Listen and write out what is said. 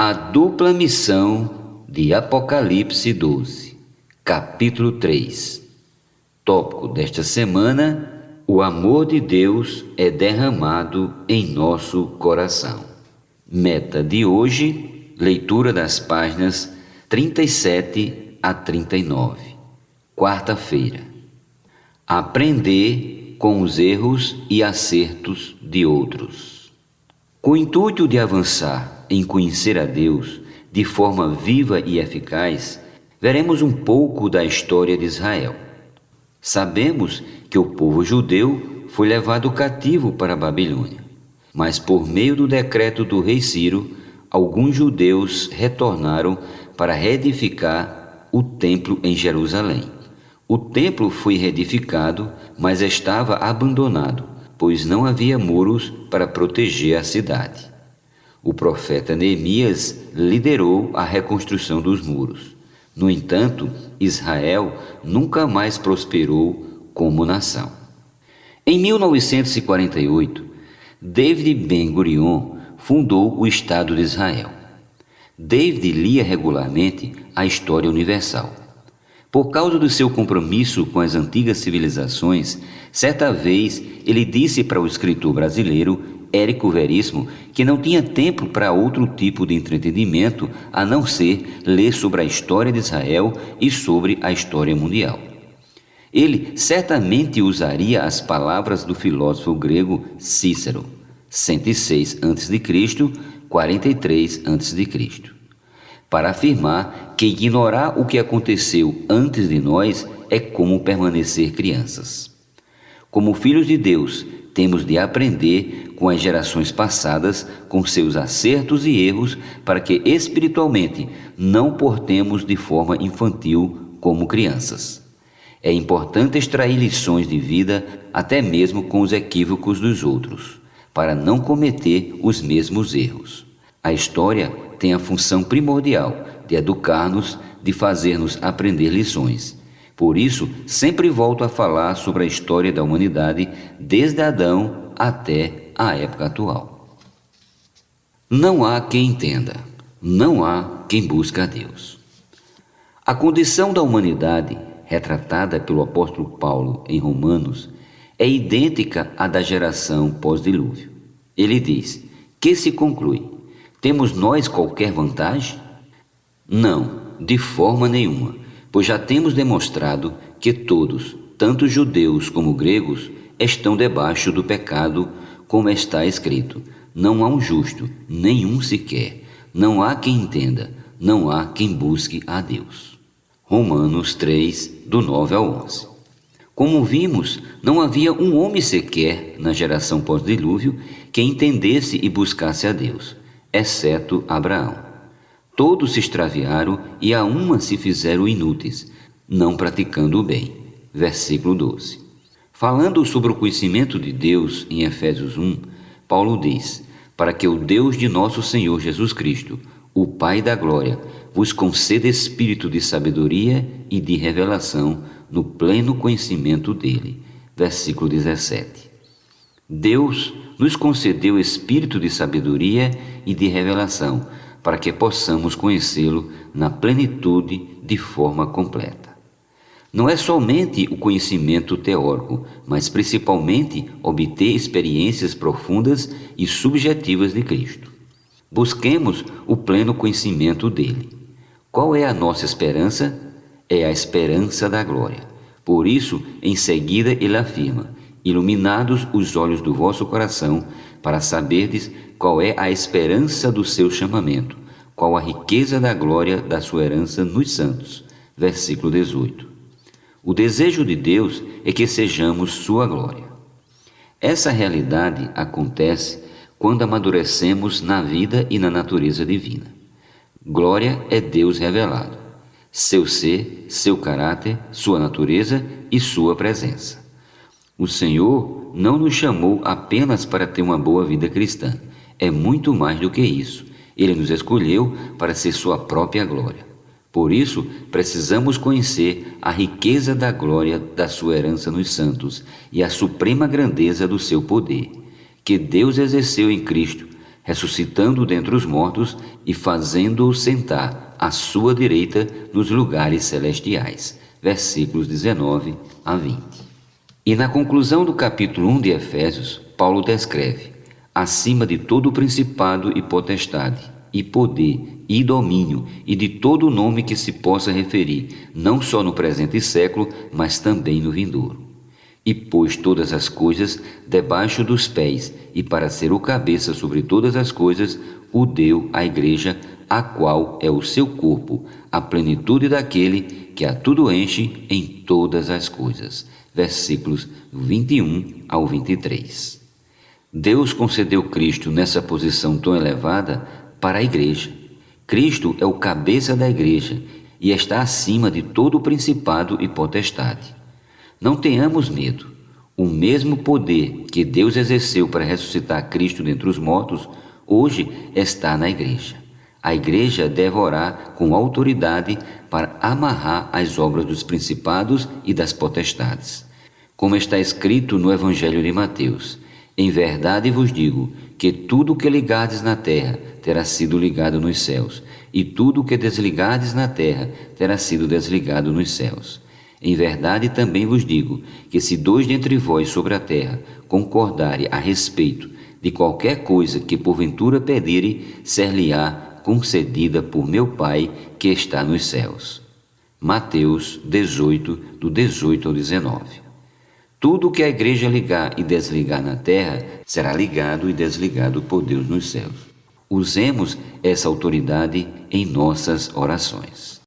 A dupla missão de Apocalipse 12, capítulo 3. Tópico desta semana: o amor de Deus é derramado em nosso coração. Meta de hoje: leitura das páginas 37 a 39. Quarta-feira. Aprender com os erros e acertos de outros. Com o intuito de avançar em conhecer a Deus de forma viva e eficaz, veremos um pouco da história de Israel. Sabemos que o povo judeu foi levado cativo para a Babilônia, mas por meio do decreto do rei Ciro, alguns judeus retornaram para reedificar o templo em Jerusalém. O templo foi reedificado, mas estava abandonado, pois não havia muros para proteger a cidade. O profeta Neemias liderou a reconstrução dos muros. No entanto, Israel nunca mais prosperou como nação. Em 1948, David Ben-Gurion fundou o Estado de Israel. David lia regularmente a história universal. Por causa do seu compromisso com as antigas civilizações, certa vez ele disse para o escritor brasileiro Érico Veríssimo que não tinha tempo para outro tipo de entretenimento a não ser ler sobre a história de Israel e sobre a história mundial. Ele certamente usaria as palavras do filósofo grego Cícero, 106 a.C., 43 a.C., para afirmar que ignorar o que aconteceu antes de nós é como permanecer crianças. Como filhos de Deus, temos de aprender com as gerações passadas, com seus acertos e erros, para que espiritualmente não portemos de forma infantil como crianças. É importante extrair lições de vida até mesmo com os equívocos dos outros, para não cometer os mesmos erros. A história tem a função primordial de educar-nos, de fazer-nos aprender lições. Por isso, sempre volto a falar sobre a história da humanidade, desde Adão até a época atual. Não há quem entenda, não há quem busque a Deus. A condição da humanidade, retratada pelo apóstolo Paulo em Romanos, é idêntica à da geração pós-dilúvio. Ele diz: que se conclui? Temos nós qualquer vantagem? Não, de forma nenhuma, pois já temos demonstrado que todos, tanto judeus como gregos, estão debaixo do pecado, como está escrito: não há um justo, nenhum sequer, não há quem entenda, não há quem busque a Deus. Romanos 3, do 9 ao 11. Como vimos, não havia um homem sequer na geração pós-dilúvio que entendesse e buscasse a Deus, exceto Abraão. Todos se extraviaram e a uma se fizeram inúteis, não praticando o bem. Versículo 12. Falando sobre o conhecimento de Deus em Efésios 1, Paulo diz: para que o Deus de nosso Senhor Jesus Cristo, o Pai da glória, vos conceda espírito de sabedoria e de revelação no pleno conhecimento dele. Versículo 17. Deus nos concedeu espírito de sabedoria e de revelação, para que possamos conhecê-lo na plenitude de forma completa. Não é somente o conhecimento teórico, mas principalmente obter experiências profundas e subjetivas de Cristo. Busquemos o pleno conhecimento dele. Qual é a nossa esperança? É a esperança da glória. Por isso, em seguida, ele afirma: iluminados os olhos do vosso coração, para saberdes qual é a esperança do seu chamamento, qual a riqueza da glória da sua herança nos santos. Versículo 18. O desejo de Deus é que sejamos sua glória. Essa realidade acontece quando amadurecemos na vida e na natureza divina. Glória é Deus revelado, seu ser, seu caráter, sua natureza e sua presença. O Senhor não nos chamou apenas para ter uma boa vida cristã. É muito mais do que isso. Ele nos escolheu para ser sua própria glória. Por isso, precisamos conhecer a riqueza da glória da sua herança nos santos e a suprema grandeza do seu poder, que Deus exerceu em Cristo, ressuscitando dentre os mortos e fazendo-o sentar à sua direita nos lugares celestiais. Versículos 19 a 20. E na conclusão do capítulo 1 de Efésios, Paulo descreve: acima de todo principado e potestade, e poder, e domínio, e de todo nome que se possa referir, não só no presente século, mas também no vindouro. E pôs todas as coisas debaixo dos pés, e para ser o cabeça sobre todas as coisas, o deu à igreja, a qual é o seu corpo, a plenitude daquele que a tudo enche em todas as coisas. Versículos 21 ao 23. Deus concedeu Cristo nessa posição tão elevada para a igreja. Cristo é o cabeça da igreja e está acima de todo o principado e potestade. Não tenhamos medo. O mesmo poder que Deus exerceu para ressuscitar Cristo dentre os mortos, hoje está na igreja. A igreja deve orar com autoridade para amarrar as obras dos principados e das potestades. Como está escrito no Evangelho de Mateus: em verdade vos digo que tudo o que ligardes na terra terá sido ligado nos céus, e tudo o que desligardes na terra terá sido desligado nos céus. Em verdade também vos digo que se 2 dentre vós sobre a terra concordarem a respeito de qualquer coisa que porventura pedirem, ser-lhe-á concedida por meu Pai que está nos céus. Mateus 18, do 18 ao 19. Tudo o que a igreja ligar e desligar na terra será ligado e desligado por Deus nos céus. Usemos essa autoridade em nossas orações.